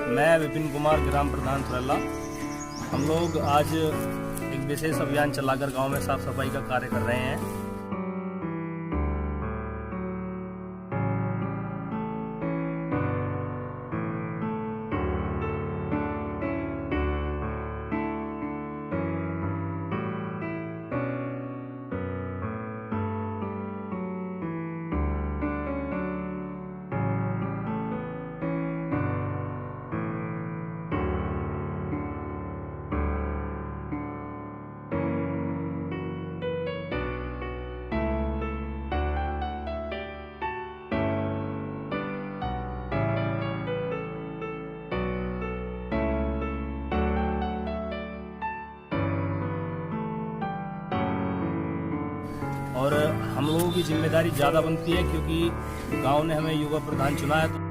मैं विपिन कुमार, ग्राम प्रधान थुरल्ला। हम लोग आज एक विशेष अभियान चलाकर गांव में साफ सफाई का कार्य कर रहे हैं। और हम लोगों की जिम्मेदारी ज़्यादा बनती है क्योंकि गांव ने हमें युवा प्रधान चुना है।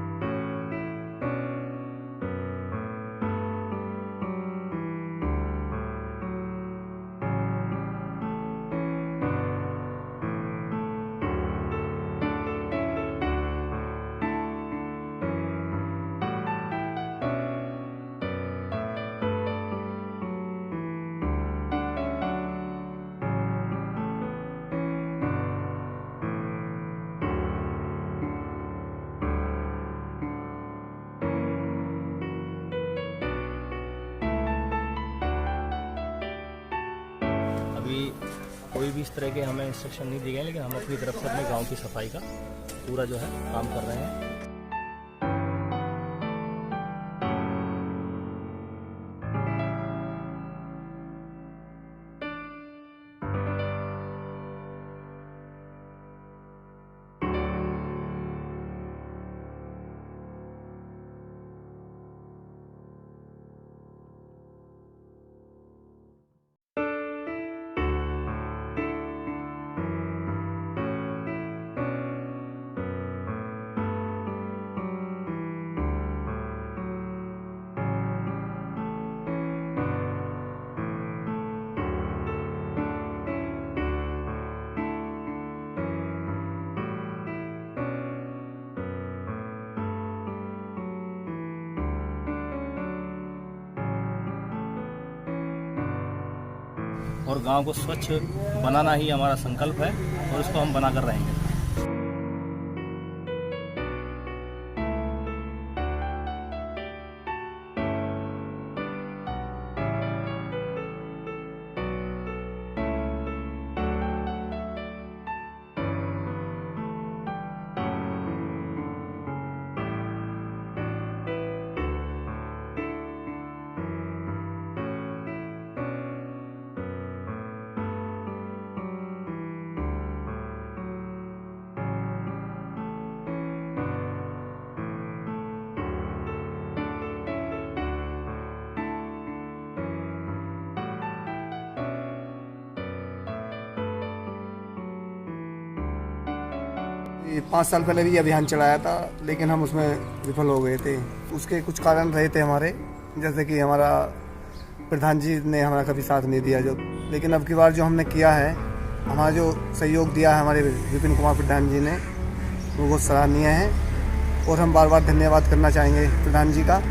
अभी कोई भी इस तरह के हमें इंस्ट्रक्शन नहीं दिए गए, लेकिन हम अपनी तरफ से अपने गांव की सफाई का पूरा जो है काम कर रहे हैं। और गांव को स्वच्छ बनाना ही हमारा संकल्प है और इसको हम बनाकर रहेंगे। ये 5 साल पहले भी अभियान चलाया था, लेकिन हम उसमें विफल हो गए थे। उसके कुछ कारण रहे थे हमारे, जैसे कि हमारा प्रधान जी ने हमारा कभी साथ नहीं दिया लेकिन अब की बार जो हमने किया है, हमारा जो सहयोग दिया है हमारे विपिन कुमार प्रधान जी ने, वो बहुत सराहनीय है और हम बार बार धन्यवाद करना चाहेंगे प्रधान जी का।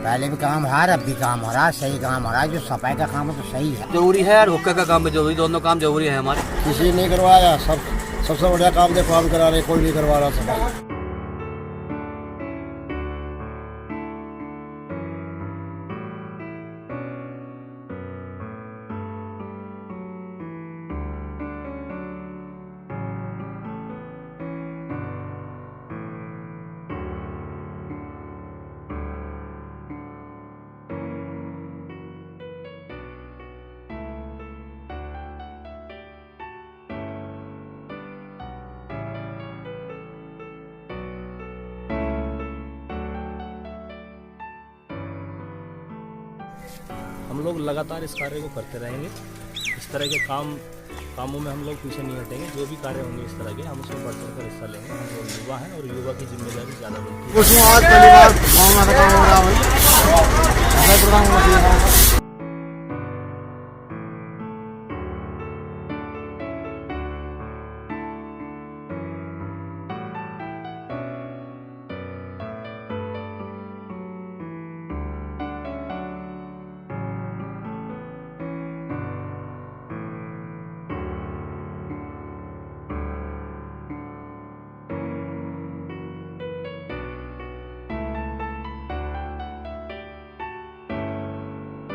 पहले भी काम हो रहा है, अब भी काम हो रहा है, सही काम हो रहा है। जो सफाई का काम है तो सही है, जरूरी है, और हुक्का का काम भी जरूरी, दोनों काम जरूरी है हमारे। किसी ने नहीं करवाया, सबसे बढ़िया काम देखो हम करा रहे, कोई नहीं करवा रहा सफाई। हम लोग लगातार इस कार्य को करते रहेंगे। इस तरह के कामों में हम लोग पीछे नहीं हटेंगे। जो भी कार्य होंगे इस तरह के, हम उसमें बढ़ चढ़ कर हिस्सा लेंगे। हम लोग युवा हैं और युवा की जिम्मेदारी ज़्यादा बनती है। उसमें आज पहली बार गाँव में काम हो रहा है प्रधानमंत्री।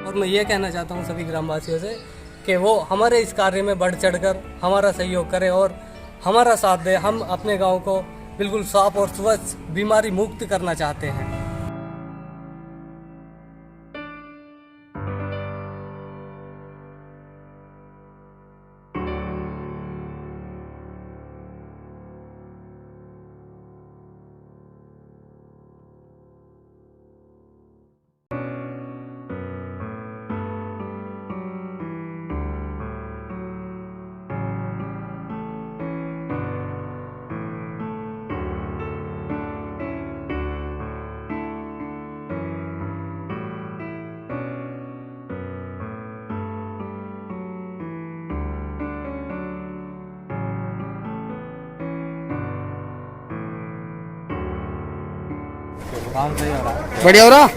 और मैं ये कहना चाहता हूँ सभी ग्रामवासियों से कि वो हमारे इस कार्य में बढ़ चढ़कर हमारा सहयोग करें और हमारा साथ दें। हम अपने गांव को बिल्कुल साफ और स्वच्छ, बीमारी मुक्त करना चाहते हैं। बढ़िया हो रहा।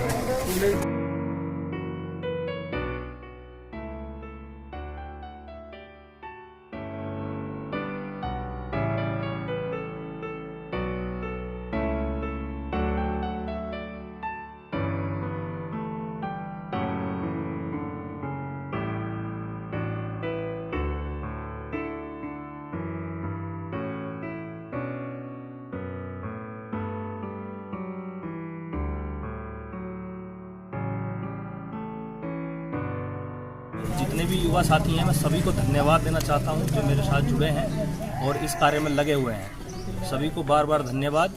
जितने भी युवा साथी हैं, मैं सभी को धन्यवाद देना चाहता हूं जो मेरे साथ जुड़े हैं और इस कार्य में लगे हुए हैं। सभी को बार बार धन्यवाद।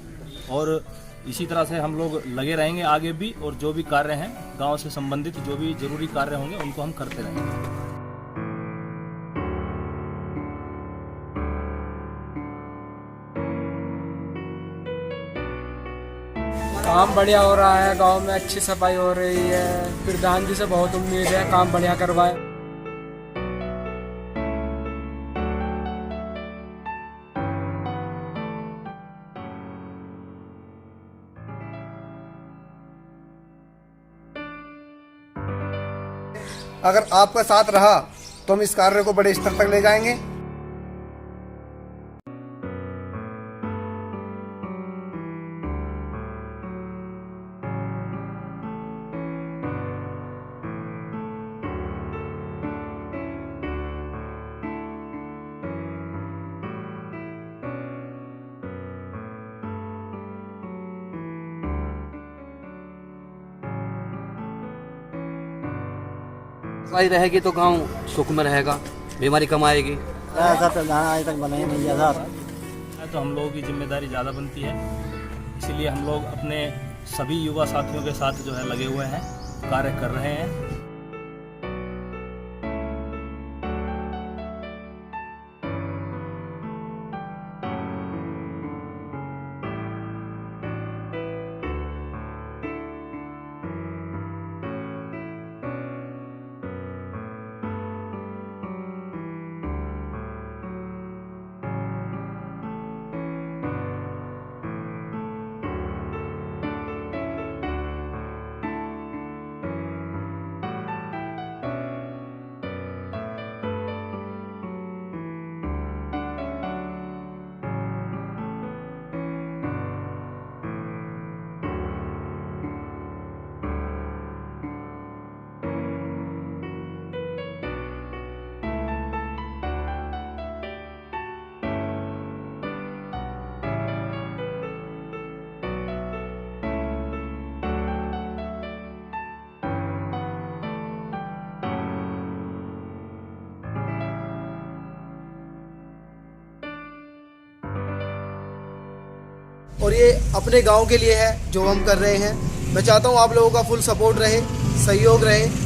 और इसी तरह से हम लोग लगे रहेंगे आगे भी, और जो भी कार्य हैं गांव से संबंधित जो भी जरूरी कार्य होंगे उनको हम करते रहेंगे। काम बढ़िया हो रहा है, गांव में अच्छी सफाई हो रही है। प्रधान जी से बहुत उम्मीद है काम बढ़िया करवाए। अगर आपका साथ रहा तो हम इस कार्य को बड़े स्तर तक ले जाएंगे। सफाई रहेगी तो गांव सुख में रहेगा, बीमारी कम आएगी। ऐसा प्रधान आज तक बना ही नहीं गया था। तो हम लोगों की जिम्मेदारी ज़्यादा बनती है, इसीलिए हम लोग अपने सभी युवा साथियों के साथ जो है लगे हुए हैं, कार्य कर रहे हैं। और ये अपने गांव के लिए है जो हम कर रहे हैं। मैं चाहता हूँ आप लोगों का फुल सपोर्ट रहे, सहयोग रहे।